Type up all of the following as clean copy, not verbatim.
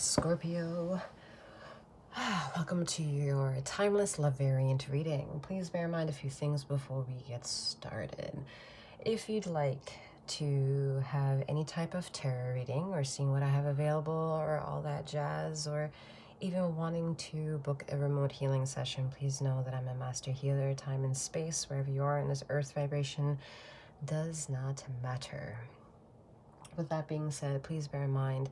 Scorpio. Welcome to your timeless love variant reading. Please bear in mind a few things before we get started. If you'd like to have any type of tarot reading or seeing what I have available or all that jazz, or even wanting to book a remote healing session, please know that I'm a master healer. Time and space, wherever you are in this earth vibration, does not matter. With that being said, please bear in mind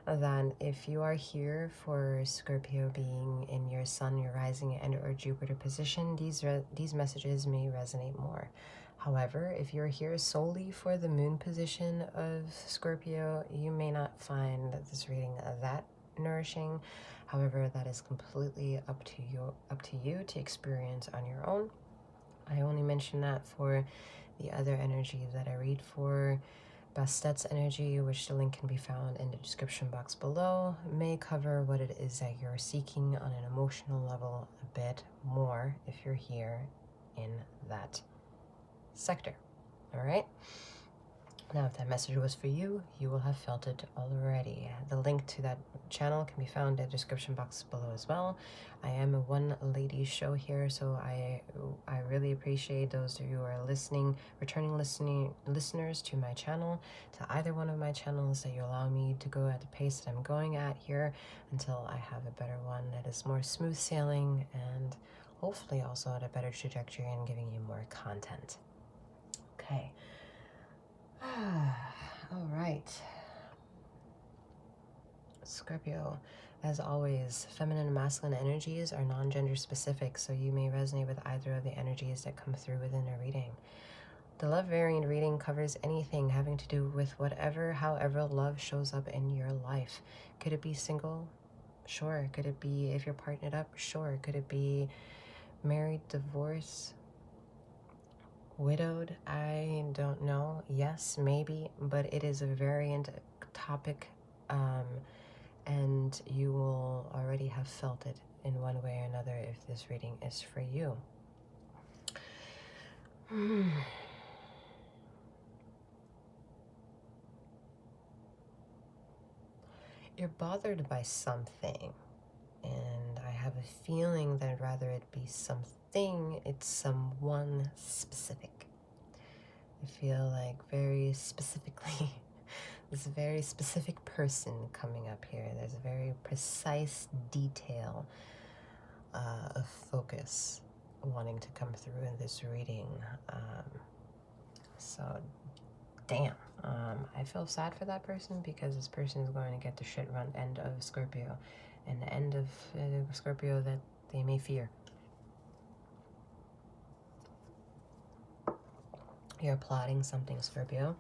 that if you are here for Scorpio being in your sun, your rising, and or Jupiter position, these messages may resonate more. However, if you're here solely for the moon position of Scorpio, you may not find this reading that nourishing. However, that is completely up to you to experience on your own. I only mention that for the other energies that I read for. Bastet's energy, which the link can be found in the description box below, may cover what it is that you're seeking on an emotional level a bit more if you're here in that sector. All right? Now, if that message was for you, you will have felt it already. The link to that channel can be found in the description box below as well. I am a one lady show here, so I really appreciate those of you who are listening, returning listeners to my channel, to either one of my channels, that you allow me to go at the pace that I'm going at here until I have a better one that is more smooth sailing and hopefully also at a better trajectory and giving you more content. Okay. All right. Scorpio, as always, feminine and masculine energies are non-gender specific, so you may resonate with either of the energies that come through within a reading. The love variant reading covers anything having to do with however love shows up in your life. Could it be single? Sure. Could it be if you're partnered up? Sure. Could it be married, divorced, widowed? I don't know. Yes, maybe, but it is a variant topic, and you will already have felt it in one way or another if this reading is for you. You're bothered by something, and I have a feeling that rather it be something, it's someone specific. I feel like very specifically this very specific person coming up here. There's a very precise detail of focus wanting to come through in this reading. So damn, I feel sad for that person, because this person is going to get the shit run end of Scorpio, and the end of Scorpio that they may fear. You're plotting something, Scorpio.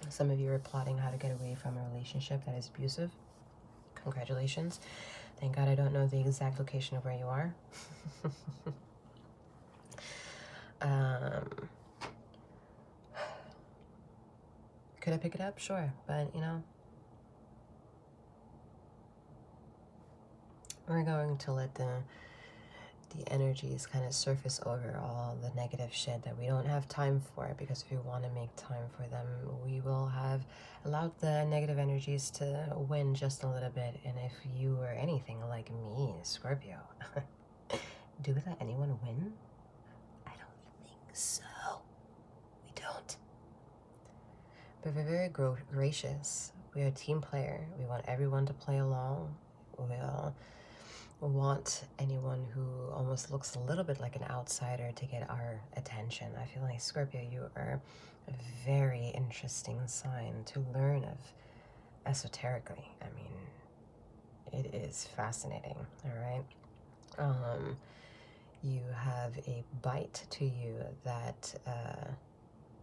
Some of you are plotting how to get away from a relationship that is abusive. Congratulations. Thank God I don't know the exact location of where you are. Could I pick it up? Sure. But, you know, we're going to let the energies kind of surface over all the negative shit that we don't have time for, because if we want to make time for them, we will have allowed the negative energies to win just a little bit. And if you are anything like me, Scorpio, do we let anyone win? I don't think so. We don't. But we're very gracious. We are a team player. We want everyone to play along. We'll want anyone who almost looks a little bit like an outsider to get our attention. I feel like, Scorpio, you are a very interesting sign to learn of esoterically. I mean, it is fascinating, all right? You have a bite to you that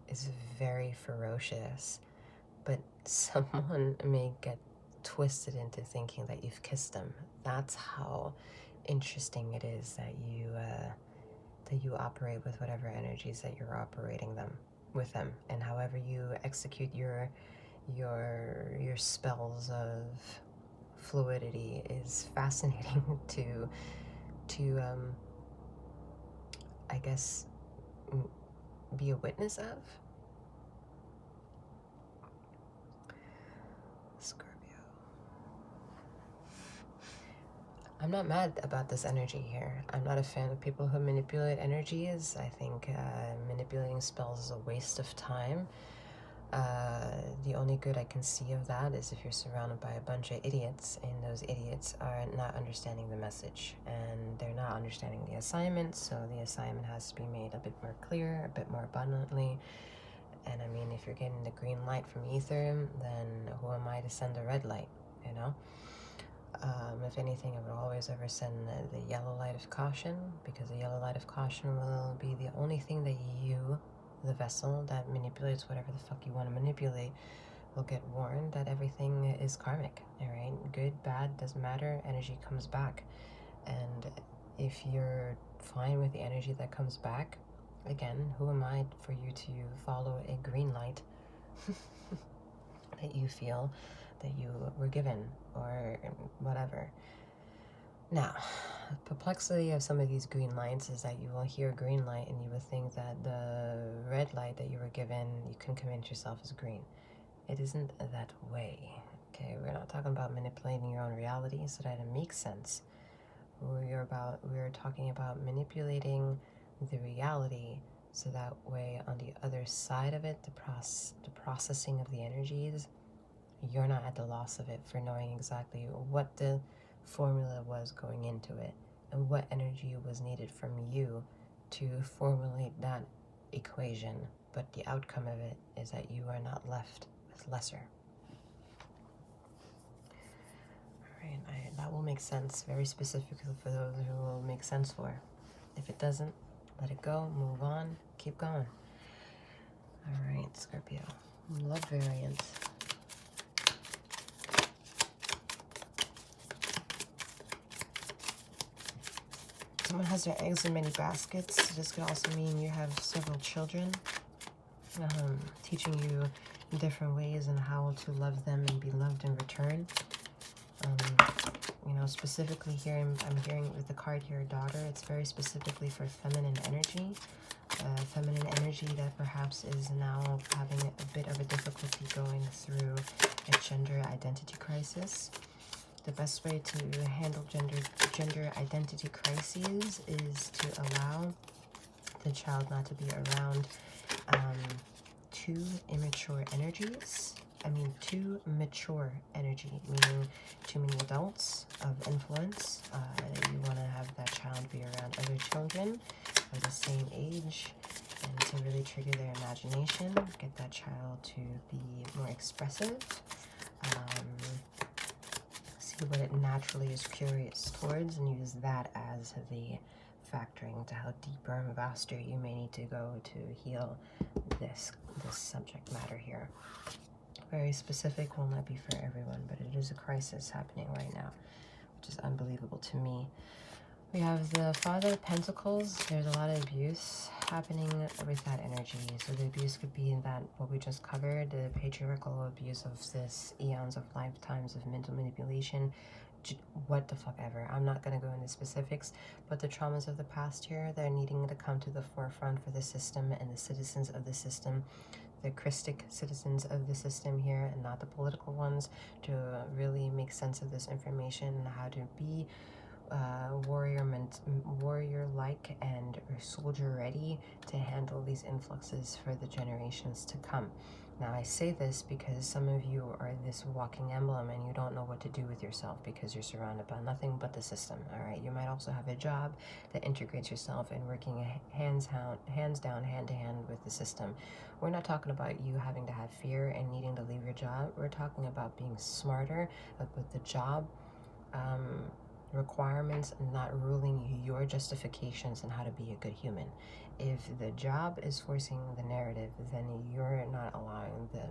is very ferocious, but someone may get twisted into thinking that you've kissed them. That's how interesting it is that you operate with whatever energies that you're operating with them, and however you execute your spells of fluidity is fascinating to I guess be a witness of. Scorpio. I'm not mad about this energy here. I'm not a fan of people who manipulate energies. I think manipulating spells is a waste of time. The only good I can see of that is if you're surrounded by a bunch of idiots, and those idiots are not understanding the message, and they're not understanding the assignment, so the assignment has to be made a bit more clear, a bit more abundantly. And I mean, if you're getting the green light from ether, then who am I to send a red light, you know? If anything, I would always ever send the yellow light of caution, because the yellow light of caution will be the only thing that you, the vessel that manipulates whatever the fuck you want to manipulate, will get warned that everything is karmic, all right? Good, bad, doesn't matter, energy comes back. And if you're fine with the energy that comes back, again, who am I for you to follow a green light that you feel that you were given or whatever. Now, the perplexity of some of these green lights is that you will hear green light and you will think that the red light that you were given, you can convince yourself is green. It isn't that way, okay? We're not talking about manipulating your own reality so that it makes sense. We're talking about manipulating the reality so that way on the other side of it, the processing of the energies, you're not at the loss of it for knowing exactly what the formula was going into it and what energy was needed from you to formulate that equation. But the outcome of it is that you are not left with lesser. All right, that will make sense very specifically for those who will make sense for. If it doesn't, let it go, move on, keep going. All right, Scorpio, love variant. Someone has their eggs in many baskets. This could also mean you have several children, teaching you different ways and how to love them and be loved in return. You know, specifically here, I'm hearing with the card here, daughter, it's very specifically for feminine energy. Feminine energy that perhaps is now having a bit of a difficulty going through a gender identity crisis. The best way to handle gender identity crises is to allow the child not to be around too mature energy, meaning too many adults of influence. You want to have that child be around other children of the same age, and to really trigger their imagination, get that child to be more expressive, see what it naturally is curious towards, and use that as the factoring to how deeper and vaster you may need to go to heal this subject matter here. Very specific, will not be for everyone, but it is a crisis happening right now, which is unbelievable to me. We have the Father of Pentacles. There's a lot of abuse happening with that energy. So the abuse could be in that, what we just covered, the patriarchal abuse of this eons of lifetimes of mental manipulation, what the fuck ever. I'm not going to go into specifics, but the traumas of the past here, they're needing to come to the forefront for the system and the citizens of the system, the Christic citizens of the system here, and not the political ones, to really make sense of this information and how to be warrior-like and soldier-ready to handle these influxes for the generations to come. Now, I say this because some of you are this walking emblem and you don't know what to do with yourself because you're surrounded by nothing but the system, all right? You might also have a job that integrates yourself and working hands down, hand-to-hand with the system. We're not talking about you having to have fear and needing to leave your job. We're talking about being smarter with the job requirements and not ruling your justifications on how to be a good human. If the job is forcing the narrative, then you're not allowing the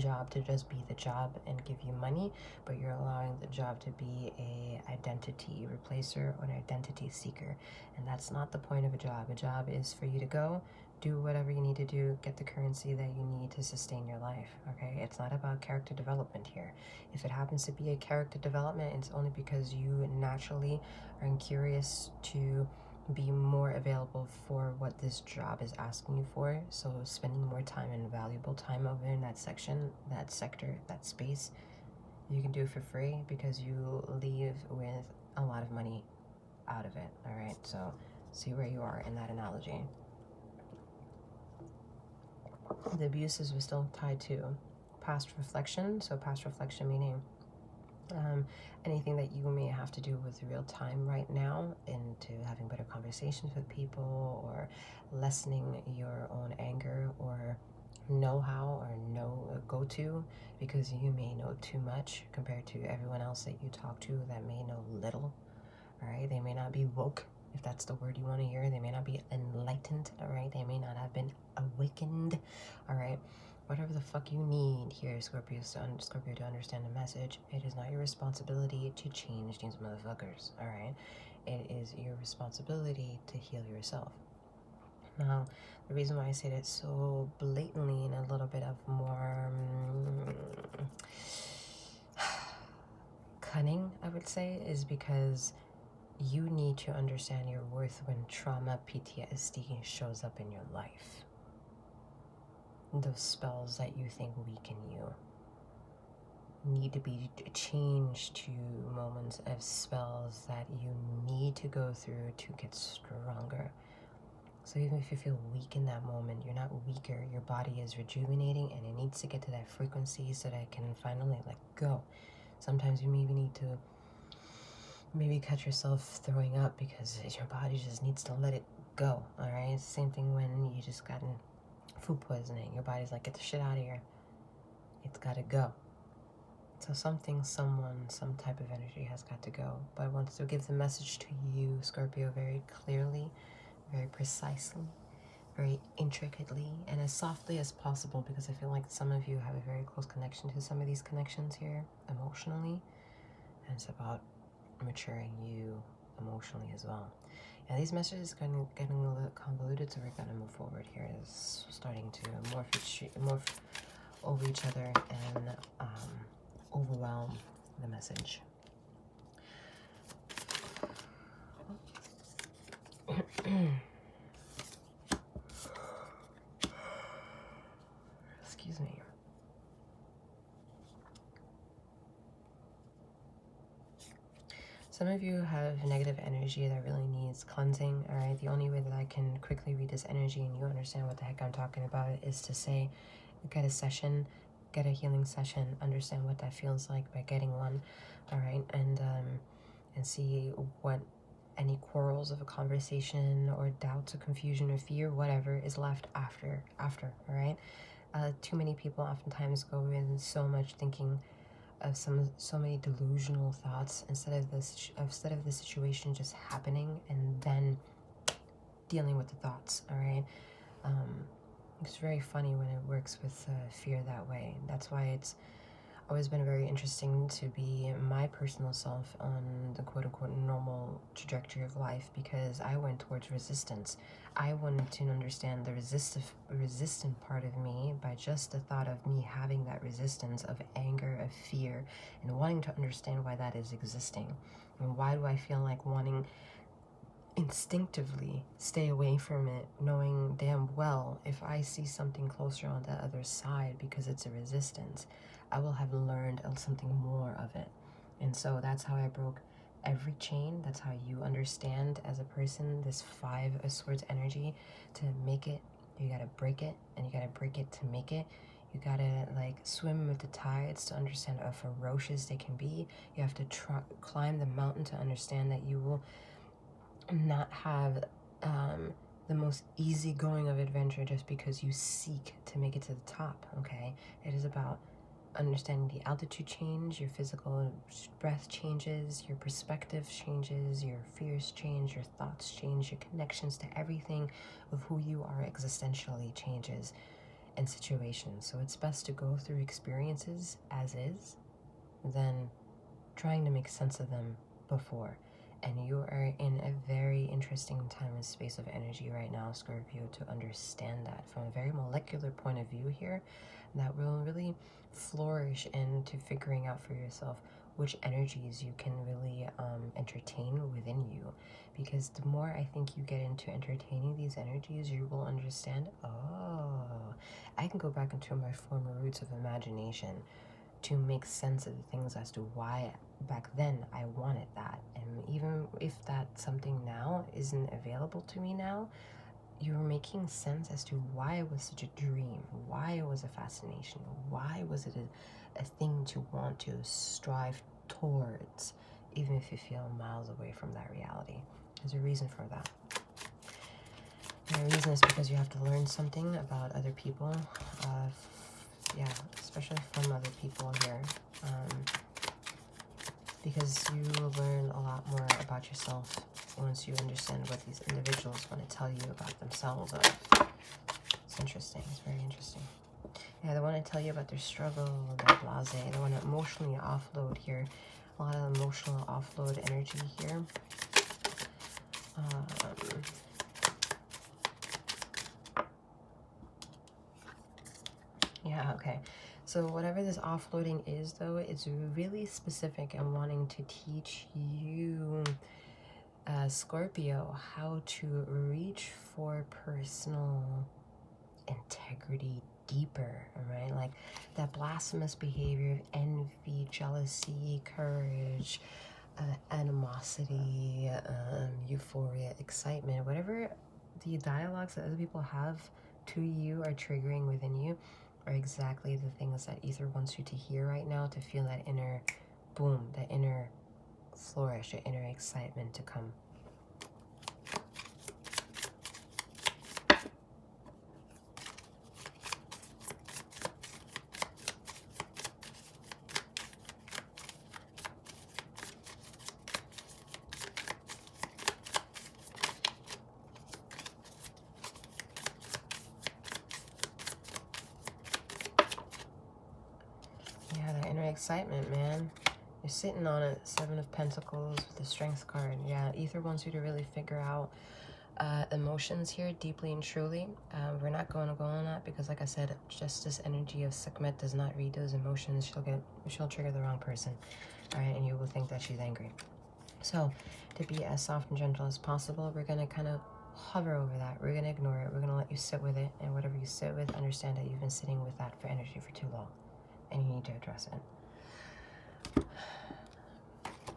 job to just be the job and give you money, but you're allowing the job to be a identity replacer or an identity seeker, and that's not the point of a job. A job is for you to go do whatever you need to do, get the currency that you need to sustain your life, okay? It's not about character development here. If it happens to be a character development, it's only because you naturally are curious to be more available for what this job is asking you for. So spending more time and valuable time over in that section, that sector, that space, you can do for free because you leave with a lot of money out of it. All right, so see where you are in that analogy. The abuses were still tied to past reflection. So past reflection meaning anything that you may have to do with real time right now, into having better conversations with people, or lessening your own anger, or know-how, or go to, because you may know too much compared to everyone else that you talk to that may know little. All right, they may not be woke, if that's the word you want to hear. They may not be enlightened. All right, they may not have been awakened. All right, whatever the fuck you need here, Scorpio, to understand the message. It is not your responsibility to change these motherfuckers. All right, it is your responsibility to heal yourself. Now, the reason why I say that so blatantly and a little bit of more cunning, I would say, is because you need to understand your worth when trauma, PTSD shows up in your life. Those spells that you think weaken you need to be changed to moments of spells that you need to go through to get stronger. So even if you feel weak in that moment, you're not weaker. Your body is rejuvenating, and it needs to get to that frequency so that it can finally let go. Sometimes you maybe need to catch yourself throwing up because your body just needs to let it go. All right, it's the same thing when you just gotten food poisoning. Your body's like, get the shit out of here. It's got to go. So something, someone, some type of energy has got to go. But I want to give the message to you, Scorpio, very clearly, very precisely, very intricately, and as softly as possible, because I feel like some of you have a very close connection to some of these connections here emotionally, and it's about maturing you emotionally as well. And these messages are getting a little convoluted, so we're going to move forward here. It's starting to morph over each other and overwhelm the message. Excuse me. Some of you have negative energy that really needs cleansing, all right? The only way that I can quickly read this energy and you understand what the heck I'm talking about is to say, get a session, get a healing session, understand what that feels like by getting one, all right? And see what any quarrels of a conversation or doubts or confusion or fear, whatever, is left after, all right? Too many people oftentimes go in so much thinking of so many delusional thoughts instead of the situation just happening and then dealing with the thoughts. All right, it's very funny when it works with fear that way. That's why it's always been very interesting to be my personal self on the quote-unquote normal trajectory of life, because I went towards resistance. I wanted to understand the resistant part of me by just the thought of me having that resistance of anger, of fear, and wanting to understand why that is existing. And why do I feel like wanting instinctively stay away from it, knowing damn well if I see something closer on the other side because it's a resistance, I will have learned something more of it. And so that's how I broke every chain. That's how you understand as a person this 5 of Swords energy. To make it, you gotta break it, and you gotta break it to make it. You gotta like swim with the tides to understand how ferocious they can be. You have to climb the mountain to understand that you will not have the most easygoing of adventure just because you seek to make it to the top. Okay, it is about understanding the altitude change, your physical breath changes, your perspective changes, your fears change, your thoughts change, your connections to everything of who you are existentially changes in situations. So it's best to go through experiences as is than trying to make sense of them before. And you are in a very interesting time and space of energy right now, Scorpio, to understand that from a very molecular point of view here, that will really flourish into figuring out for yourself which energies you can really entertain within you. Because the more I think you get into entertaining these energies, you will understand, oh, I can go back into my former roots of imagination to make sense of the things as to why back then I wanted that. And even if that something now isn't available to me now, you're making sense as to why it was such a dream, why it was a fascination, why was it a thing to want to strive towards, even if you feel miles away from that reality. There's a reason for that. And the reason is because you have to learn something about other people, yeah, especially from other people here, because you will learn a lot more about yourself once you understand what these individuals want to tell you about themselves. It's interesting. It's very interesting. Yeah, they want to tell you about their struggle, their blase. They want to emotionally offload here. A lot of emotional offload energy here. Yeah, okay. So whatever this offloading is, though, it's really specific and wanting to teach you, Scorpio, how to reach for personal integrity deeper, right? Like that blasphemous behavior of envy, jealousy, courage, animosity, euphoria, excitement, whatever the dialogues that other people have to you are triggering within you are exactly the things that Ether wants you to hear right now, to feel that inner boom, that inner flourish, that inner excitement to come. Yeah, that inner excitement, man. You're sitting on it, Seven of Pentacles with the Strength card. Yeah, Ether wants you to really figure out emotions here deeply and truly. We're not going to go on that because, like I said, just this energy of 𝗪𝘀 does not read those emotions. She'll trigger the wrong person, all right? And you will think that she's angry. So to be as soft and gentle as possible, we're going to kind of hover over that. We're going to ignore it. We're going to let you sit with it. And whatever you sit with, understand that you've been sitting with that for energy for too long. And you need to address it.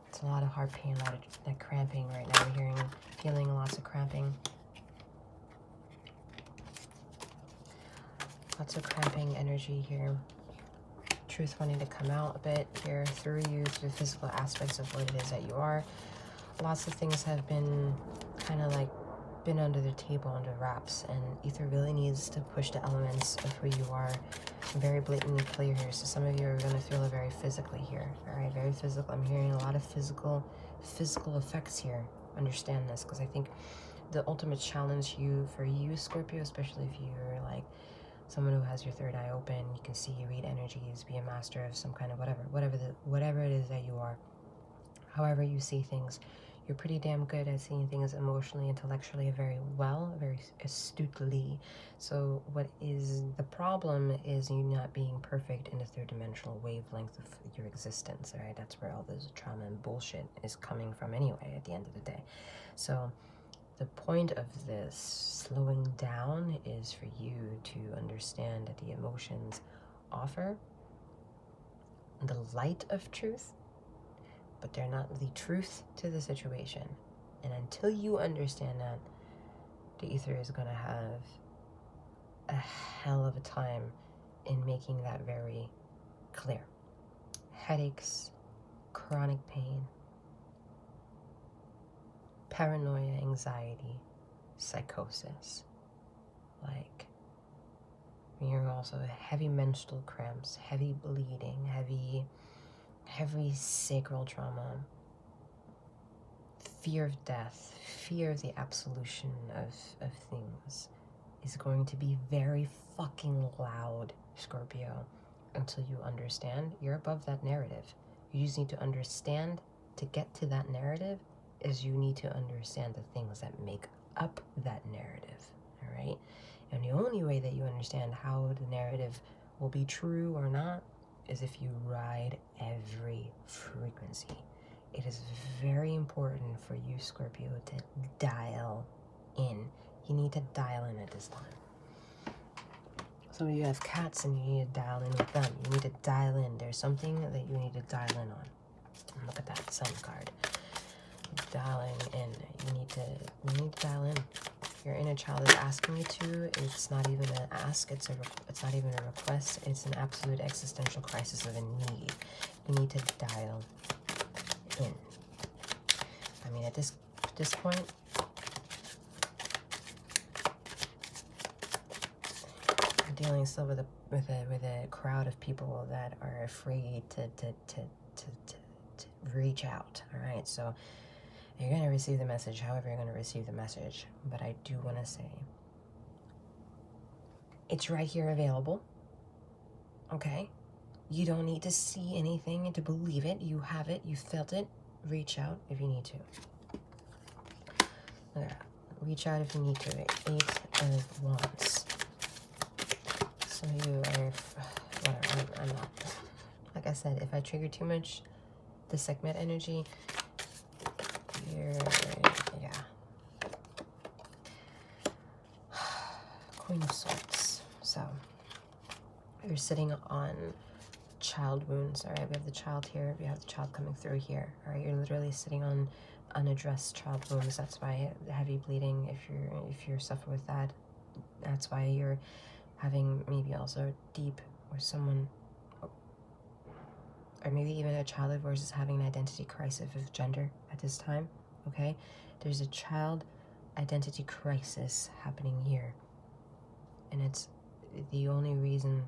It's a lot of heart pain, a lot of like cramping right now. We're feeling lots of cramping. Lots of cramping energy here. Truth wanting to come out a bit here through you, through physical aspects of what it is that you are. Lots of things have been kind of like been under the table, under wraps, and Ether really needs to push the elements of who you are very blatantly clear here. So some of you are going to feel it very physically here, all right? Very physical. I'm hearing a lot of physical effects here. Understand this, because I think the ultimate challenge for you, Scorpio, especially if you're like someone who has your third eye open, you can see, read energies, be a master of some kind of whatever it is that you are, however you see things. You're pretty damn good at seeing things emotionally, intellectually, very well, very astutely. So what is the problem is you not being perfect in the third dimensional wavelength of your existence, all right? That's where all this trauma and bullshit is coming from anyway, at the end of the day. So the point of this slowing down is for you to understand that the emotions offer the light of truth, but they're not the truth to the situation. And until you understand that, the Ether is going to have a hell of a time in making that very clear. Headaches, chronic pain, paranoia, anxiety, psychosis. Like, you're also heavy menstrual cramps, heavy bleeding, heavy sacral trauma, fear of death, fear of the absolution of things is going to be very fucking loud, Scorpio, until you understand you're above that narrative. You just need to understand, to get to that narrative, is you need to understand the things that make up that narrative, all right? And the only way that you understand how the narrative will be true or not is if you ride every frequency. It is very important for you, Scorpio, to dial in. You need to dial in at this time. Some of you have cats and you need to dial in with them. You need to dial in. There's something that you need to dial in on. And look at that sun card. Dialing in. You need to dial in. Your inner child is asking you to. It's not even an ask. It's not even a request. It's an absolute existential crisis of a need. You need to dial in. I mean, at this point, I'm dealing still with a crowd of people that are afraid to reach out. All right, so you're going to receive the message however you're going to receive the message. But I do want to say, it's right here available. Okay? You don't need to see anything to believe it. You have it. You felt it. Reach out if you need to. Okay. Reach out if you need to. 8 of Wands. Some of you are... whatever. I'm not... Like I said, if I trigger too much the segment energy... yeah. Queen of Swords. So, you're sitting on child wounds. All right, we have the child here. We have the child coming through here. All right, you're literally sitting on unaddressed child wounds. That's why heavy bleeding. If you're suffering with that, that's why you're having maybe also deep or someone, or maybe even a child of yours is having an identity crisis of gender at this time. Okay, there's a child identity crisis happening here, and it's the only reason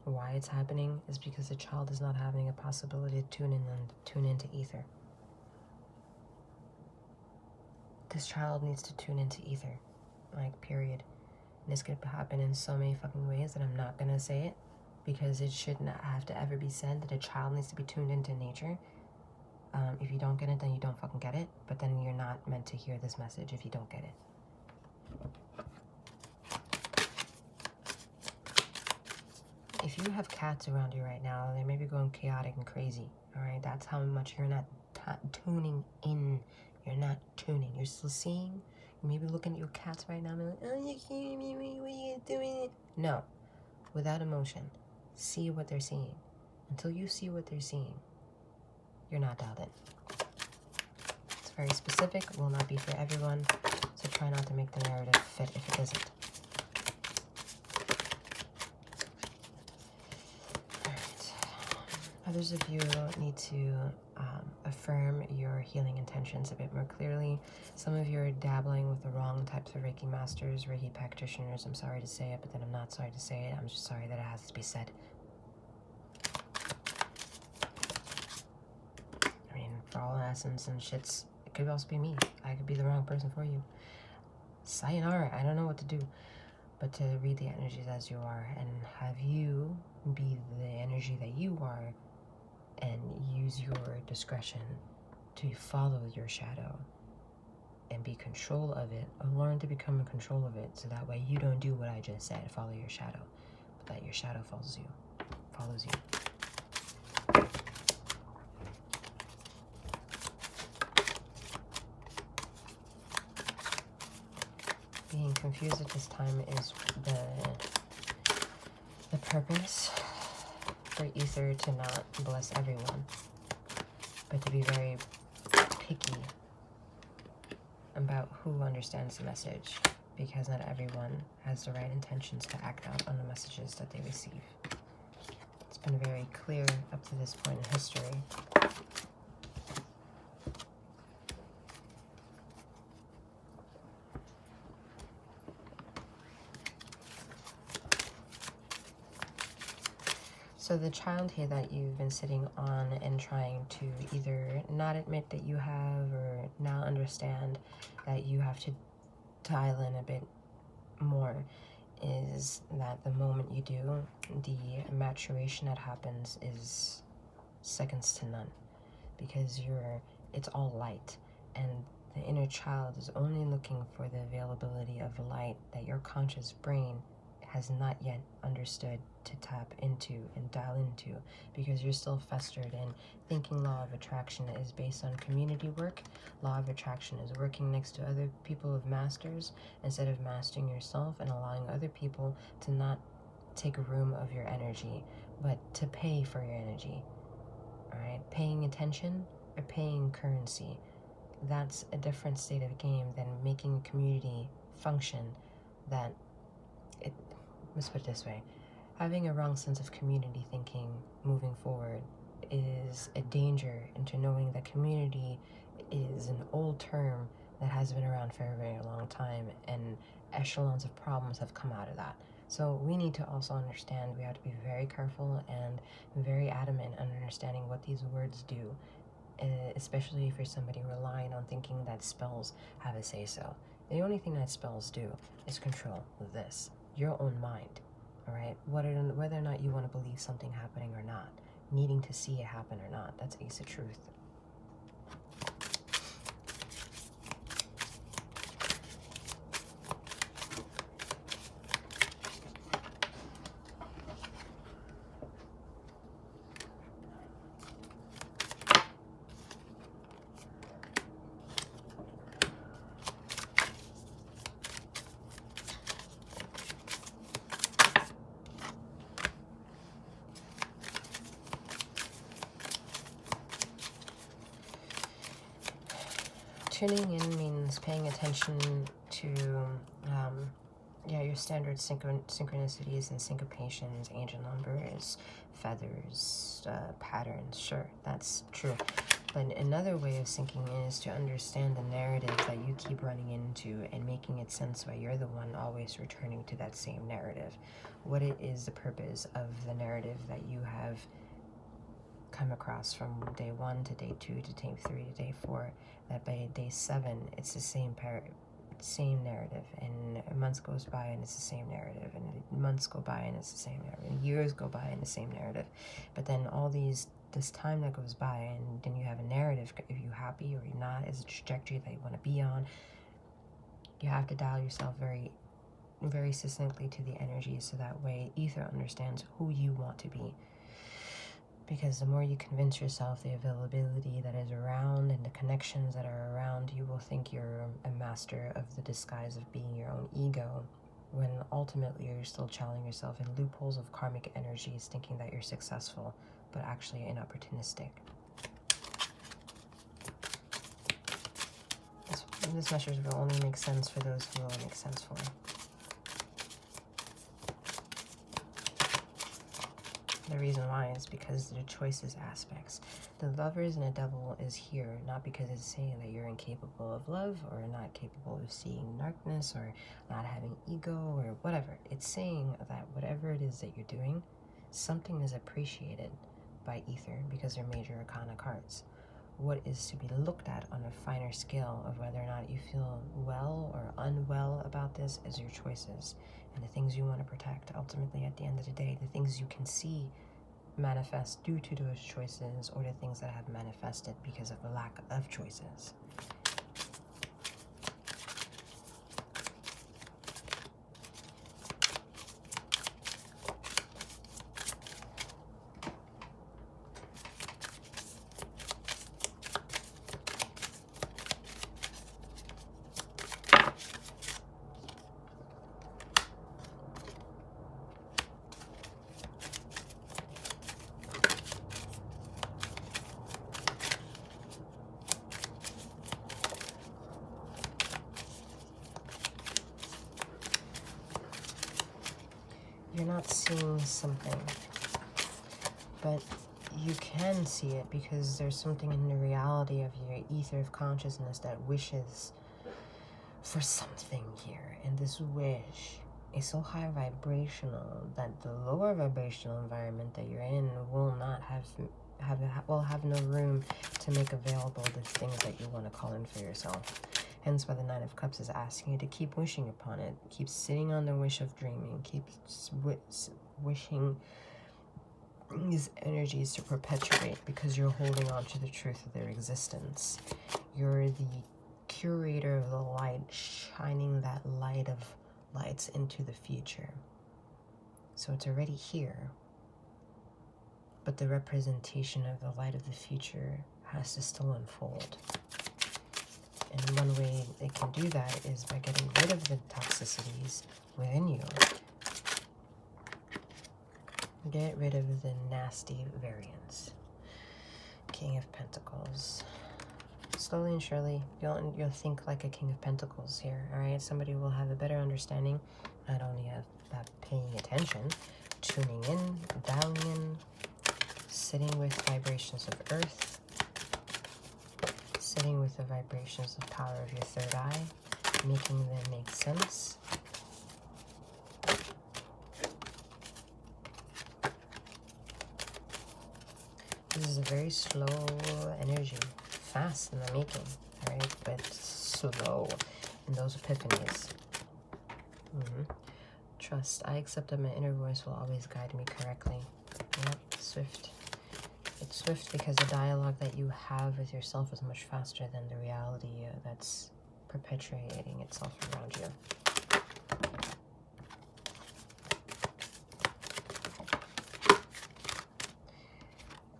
why it's happening is because the child is not having a possibility to tune into ether. This child needs to tune into ether, like, period. And this could happen in so many fucking ways that I'm not gonna say it, because it should not have to ever be said that a child needs to be tuned into nature. If you don't get it, then you don't fucking get it. But then you're not meant to hear this message if you don't get it. If you have cats around you right now, they may be going chaotic and crazy. All right, that's how much you're not tuning in. You're not tuning. You're still seeing. You may be looking at your cats right now and be like, oh, you can't me. What are you doing? No, without emotion. See what they're seeing. Until you see what they're seeing, you're not dialed in. It's very specific, will not be for everyone, so try not to make the narrative fit if it isn't. Alright. Others of you need to affirm your healing intentions a bit more clearly. Some of you are dabbling with the wrong types of Reiki masters, Reiki practitioners. I'm sorry to say it, but then I'm not sorry to say it. I'm just sorry that it has to be said. For all essence and shits, it could also be me. I could be the wrong person for you. Sayonara. I don't know what to do but to read the energies as you are and have you be the energy that you are and use your discretion to follow your shadow and be control of it, or learn to become in control of it, so that way you don't do what I just said, follow your shadow, but that your shadow follows you. Being confused at this time is the purpose for ether to not bless everyone, but to be very picky about who understands the message, because not everyone has the right intentions to act out on the messages that they receive. It's been very clear up to this point in history. So the child here that you've been sitting on and trying to either not admit that you have, or now understand that you have to dial in a bit more, is that the moment you do, the maturation that happens is seconds to none, because it's all light, and the inner child is only looking for the availability of light that your conscious brain has not yet understood to tap into and dial into, because you're still festered in thinking law of attraction is based on community work. Law of attraction is working next to other people of masters instead of mastering yourself and allowing other people to not take room of your energy, but to pay for your energy. All right, paying attention or paying currency. That's a different state of game than making a community function that let's put it this way. Having a wrong sense of community thinking moving forward is a danger into knowing that community is an old term that has been around for a very long time, and echelons of problems have come out of that. So we need to also understand, we have to be very careful and very adamant on understanding what these words do, especially if you're somebody relying on thinking that spells have a say-so. The only thing that spells do is control this, your own mind, all right? Whether or not you want to believe something happening or not, needing to see it happen or not, that's Ace of Truth. Tuning in means paying attention to, your standard synchronicities and syncopations, angel numbers, feathers, patterns. Sure, that's true. But another way of syncing in is to understand the narrative that you keep running into and making it sense why you're the one always returning to that same narrative. What it is the purpose of the narrative that you have come across from day 1 to day 2 to day 3 to day 4, that by day 7 it's the same narrative, and months goes by and it's the same narrative, and months go by and it's the same narrative, and years go by and the same narrative. But then this time that goes by, and then you have a narrative, if you're happy or you're not, is a trajectory that you want to be on. You have to dial yourself very, very succinctly to the energy, so that way ether understands who you want to be. Because the more you convince yourself the availability that is around and the connections that are around, you will think you're a master of the disguise of being your own ego, when ultimately you're still channeling yourself in loopholes of karmic energies, thinking that you're successful, but actually inopportunistic. This message will only make sense for those who will make sense for. The reason why is because the choices aspects. The Lovers and the Devil is here, not because it's saying that you're incapable of love or not capable of seeing darkness or not having ego or whatever. It's saying that whatever it is that you're doing, something is appreciated by ether because they're major arcana cards. What is to be looked at on a finer scale of whether or not you feel well or unwell about this is your choices and the things you want to protect. Ultimately, at the end of the day, the things you can see manifest due to those choices, or the things that have manifested because of the lack of choices. You're not seeing something, but you can see it because there's something in the reality of your ether of consciousness that wishes for something here. And this wish is so high vibrational that the lower vibrational environment that you're in will not have no room to make available the things that you want to call in for yourself. Hence why the Nine of Cups is asking you to keep wishing upon it. Keep sitting on the wish of dreaming. Keep wishing these energies to perpetuate, because you're holding on to the truth of their existence. You're the curator of the light, shining that light of lights into the future. So it's already here. But the representation of the light of the future has to still unfold. And one way they can do that is by getting rid of the toxicities within you Get rid of the nasty variance. King of Pentacles. Slowly and surely, you'll think like a King of Pentacles here, all right? Somebody will have a better understanding, not only of paying attention, tuning in, dialing in, sitting with vibrations of earth, sitting with the vibrations of power of your third eye, making them make sense. This is a very slow energy, fast in the making, all right, but slow in those epiphanies. Trust. I accept that my inner voice will always guide me correctly. Yep, swift. It's swift because the dialogue that you have with yourself is much faster than the reality that's perpetuating itself around you.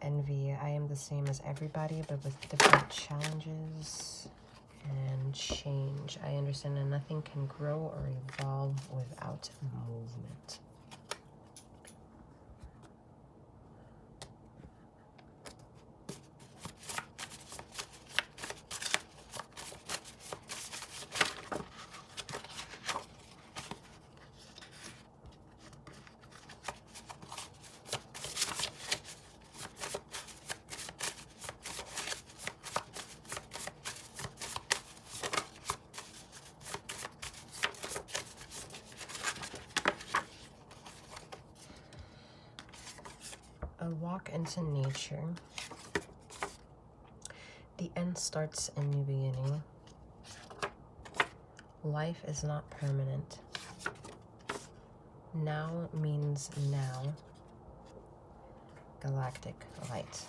Envy. I am the same as everybody, but with different challenges and change. I understand that nothing can grow or evolve without movement. A walk into nature. The end starts a new beginning. Life is not permanent. Now means now. Galactic light.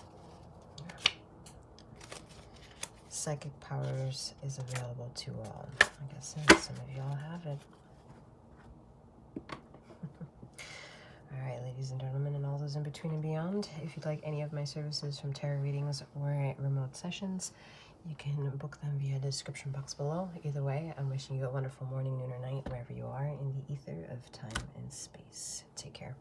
Psychic powers is available to all. I guess some of y'all have it. Alright, ladies and gentlemen, and all those in between and beyond, if you'd like any of my services from tarot readings or remote sessions, you can book them via the description box below. Either way, I'm wishing you a wonderful morning, noon, or night, wherever you are in the ether of time and space. Take care.